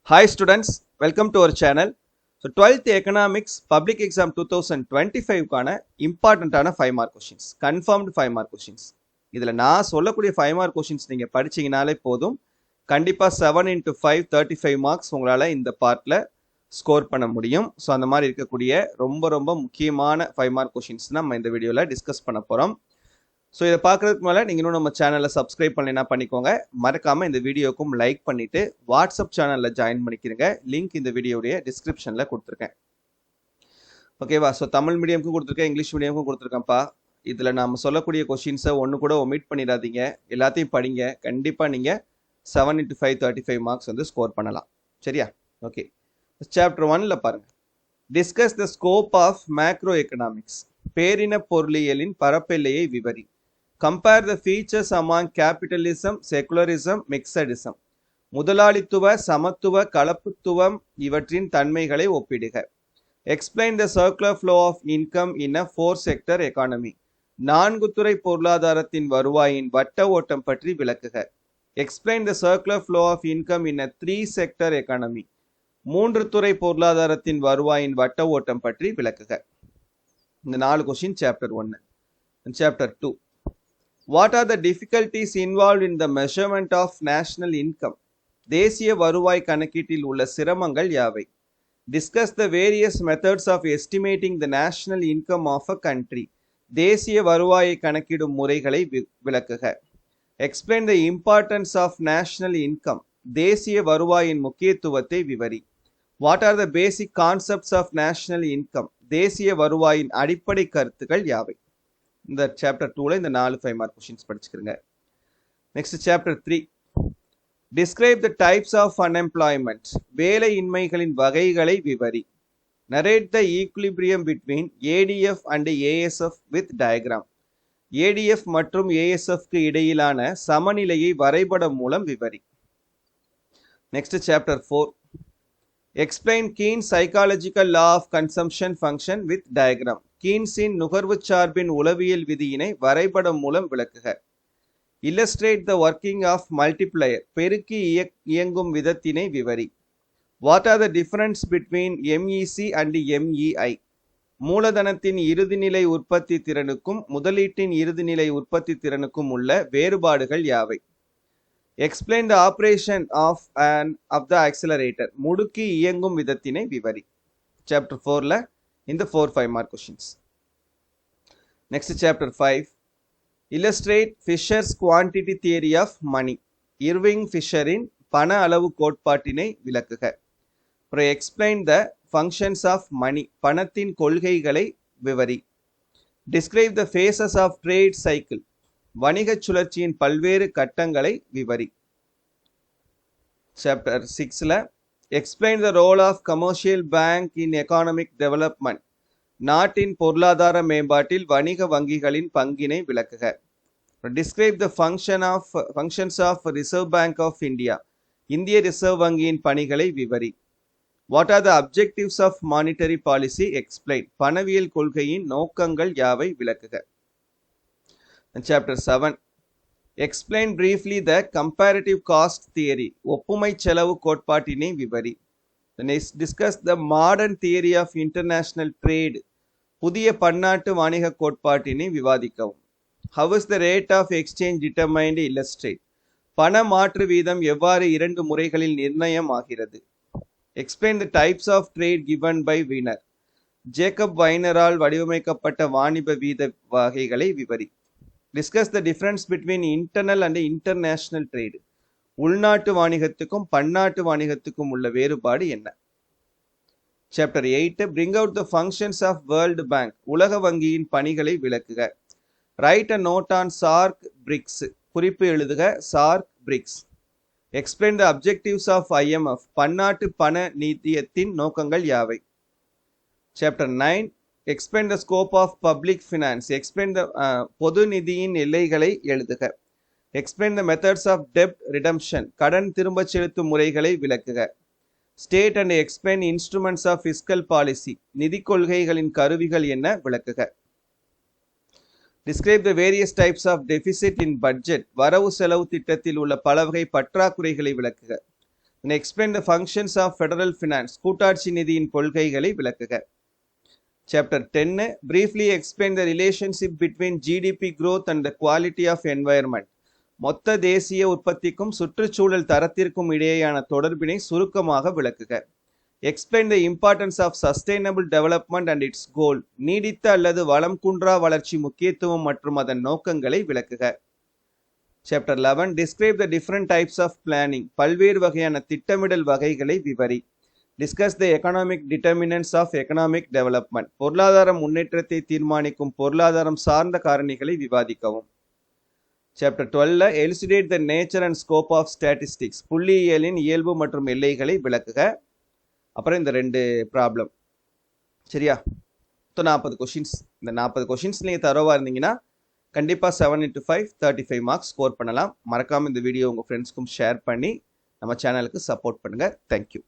Hi students, welcome to our channel. So 12th Economics Public Exam 2025 கான இம்பார்ட்டன்டான 5 mark questions, confirmed 5 mark questions. இதில் நான் சொல்லக்கூடிய 5 mark questions நீங்கள் படிச்சிங்கனாலே போதும். கண்டிப்பாக 7 into 5 35 மார்க்ஸ் உங்களால் இந்த பார்ட்டில் ஸ்கோர் பண்ண முடியும். ஸோ அந்த மாதிரி இருக்கக்கூடிய ரொம்ப முக்கியமான 5 மார்க் கொஸ்டின்ஸ் நம்ம இந்த வீடியோவில் டிஸ்கஸ் பண்ண போகிறோம். ஸோ இதை பார்க்குறதுக்கு மேலே நீங்கள் இன்னும் நம்ம சேனலை சப்ஸ்கிரைப் பண்ணலைன்னா பண்ணிக்கோங்க. மறக்காமல் இந்த வீடியோக்கும் லைக் பண்ணிவிட்டு வாட்ஸ்அப் சேனலில் ஜாயின் பண்ணிக்கிறங்க. லிங்க் இந்த வீடியோடைய டிஸ்கிரிப்ஷனில் கொடுத்துருக்கேன். ஓகேவா? ஸோ தமிழ் மீடியமுக்கும் கொடுத்துருக்கேன், இங்கிலீஷ் மீடியமுக்கும் கொடுத்துருக்கேன்ப்பா. இதில் நம்ம சொல்லக்கூடிய கொஷின்ஸை ஒன்று கூட ஒமிட் பண்ணிடாதீங்க, எல்லாத்தையும் படிங்க. கண்டிப்பாக நீங்கள் 7 into 5 35 மார்க்ஸ் வந்து ஸ்கோர் பண்ணலாம். சரியா? ஓகே, சாப்டர் 1ல் பாருங்கள். Discuss the scope of macro economics. பேரின பொருளியலின் பரப்பெல்லையை விவரி. Compare the features among capitalism, secularism, mixedism. முதலாளித்துவ, சமத்துவ, கலப்புத்துவம் இவற்றின் தன்மைகளை ஒப்பிடுக. Explain the circular flow of income in a 4-sector economy. 4 துறை பொருளாதாரத்தின் வருவாயின் வட்ட ஓட்டம் பற்றி விளக்குக. Explain the circular flow of income in a 3-sector economy. 3 துறை பொருளாதாரத்தின் வருவாயின் வட்ட ஓட்டம் பற்றி விளக்குக. இந்த 4 question chapter 1. Chapter 2. What are the difficulties involved in the measurement of national income? தேசிய வருவாய் கணக்கீட்டில் உள்ள சிரமங்கள் யாவை? Discuss the various methods of estimating the national income of a country. தேசிய வருவாயை கணக்கிடும் முறைகளை விளக்குக. Explain the importance of national income. தேசிய வருவாயின் முக்கியத்துவத்தை விவரி. What are the basic concepts of national income? தேசிய வருவாயின் அடிப்படை கருத்துக்கள் யாவை? இந்த சாப்டர் 2ல இந்த 4 5 மார்க் கொஸ்டின்ஸ் படிச்சுக்கிறங்க. Next chapter 3. Describe the types of unemployment. வேலையின்மைகளின் வகைகளை விவரி. Narrate the equilibrium between ADF and ASF with diagram. ADF மற்றும் ஏஎஸ்எஃப்க்கு இடையிலான சமநிலையை வரைபடம் மூலம் விவரி. Next chapter 4. Explain Keynes psychological law of consumption function with diagram. கீன்ஸின் நுகர்வு சார்பின் உளவியல் விதியினை வரைபடம் மூலம் விளக்குக. Illustrate the working of multiplier. பெருக்கி இயங்கும் விதத்தினை விவரி. What are the difference between MEC and MEI. மூலதனத்தின் இறுதிநிலை உற்பத்தி திறனுக்கும் முதலீட்டின் இறுதிநிலை உற்பத்தி திறனுக்கும் உள்ள வேறுபாடுகள் யாவை? Explain the operation of the accelerator. முடுக்கி இயங்கும் விதத்தினை விவரி. சாப்டர் 4ல இந்த 4-5 mark questions. Next chapter 5. Illustrate Fisher's quantity theory of money. Irving ஃபிஷரின் பண அளவு கோட்பாட்டினை விளக்குக. அப்புறம் explain the functions of money. பணத்தின் கொள்கைகளை விவரி. Describe the phases of trade cycle. வணிகச் சுழற்சியின் பல்வேறு கட்டங்களை விவரி. சாப்டர் 6ல Explain the role of commercial bank in economic development. நாட்டின் பொருளாதார மேம்பாட்டில் வணிக வங்கிகளின் பங்கினை விளக்குக. Describe the functions of Reserve Bank of India. இந்திய ரிசர்வ் வங்கியின் பணிகளை விவரி. What are the objectives of monetary policy? Explain. பணவியல் கொள்கையின் நோக்கங்கள் யாவை விளக்குக. Chapter 7. Explain briefly the comparative cost theory. ஒப்புமை செலவு கோட்பாட்டினை விவரி. Discuss the modern theory of international trade. புதிய பன்னாட்டு வணிக கோட்பாட்டினை விவாதிக்கவும். How is the rate of exchange determined? Illustrate. பண மாற்று வீதம் எவ்வாறு 2 முறைகளில் நிர்ணயம் ஆகிறது? Explain the types of trade given by Wiener. Jacob வைனரால் வடிவமைக்கப்பட்ட வாணிப வீத வகைகளை விவரி. Discuss the difference between internal and international trade. உள்நாட்டு வாணிகத்துக்கும் பன்னாட்டு வாணிகத்துக்கும் உள்ள வேறுபாடு என்ன? Chapter 8. Bring out the functions of World Bank. உலக வங்கியின் பணிகளை விளக்குக. Write a note on SAARC BRICS. குறிப்பு எழுதுக. SAARC BRICS. Explain the objectives of IMF. பன்னாட்டு பண நிதியத்தின் நோக்கங்கள் யாவை? Chapter 9. Explain the scope of public finance. Explain the பொது நிதியின் எல்லைகளை எழுதுக. Explain the methods of debt redemption. கடன் திரும்ப செலுத்தும் முறைகளை விளக்குக. State and explain instruments of fiscal policy. நிதி கொள்கைகளின் கருவிகள் என்ன விளக்குக. Describe the various types of deficit in budget. வரவு செலவு திட்டத்தில் உள்ள பல வகை பற்றாக்குறைகளை விளக்குக. explain the functions of federal finance. கூட்டாட்சி நிதியின் கொள்கைகளை விளக்குக. Chapter 10 briefly explain the relationship between GDP growth and the quality of environment. மொத்த தேசிய உற்பத்திக்கும் சுற்றுச்சூழல் தரத்திற்கும் இடையேயான தொடர்பினை சுருக்கமாக விளக்குக. Explain the importance of sustainable development and its goal. நீடித்த அல்லது வளம் குன்றா வளர்ச்சி முக்கியத்துவம் மற்றும் அதன் நோக்கங்களை விளக்குக. Chapter 11 describe the different types of planning. பல்வேறு வகையான திட்டமிடல் வகைகளை விவரி. Discuss the economic determinants of economic development. பொருளாதார முன்னேற்றத்தை தீர்மானிக்கும் பொருளாதாரம் சார்ந்த காரணிகளை விவாதிக்கவும். Chapter 12 elucidate the nature and scope of statistics. புள்ளியியலின் இயல்பு மற்றும் எல்லைகளை விளக்குக. அப்புறம் இந்த 2 ப்ராப்ளம் சரியா. 40 கொஷின்ஸ். இந்த 40 கொஷின்ஸ் நீங்கள் தரோவாக இருந்தீங்கன்னா கண்டிப்பாக 7 into 5 35 மார்க்ஸ் ஸ்கோர் பண்ணலாம். மறக்காமல் இந்த வீடியோ உங்கள் ஃப்ரெண்ட்ஸ்க்கும் ஷேர் பண்ணி நம்ம சேனலுக்கு சப்போர்ட் பண்ணுங்கள். தேங்க்யூ.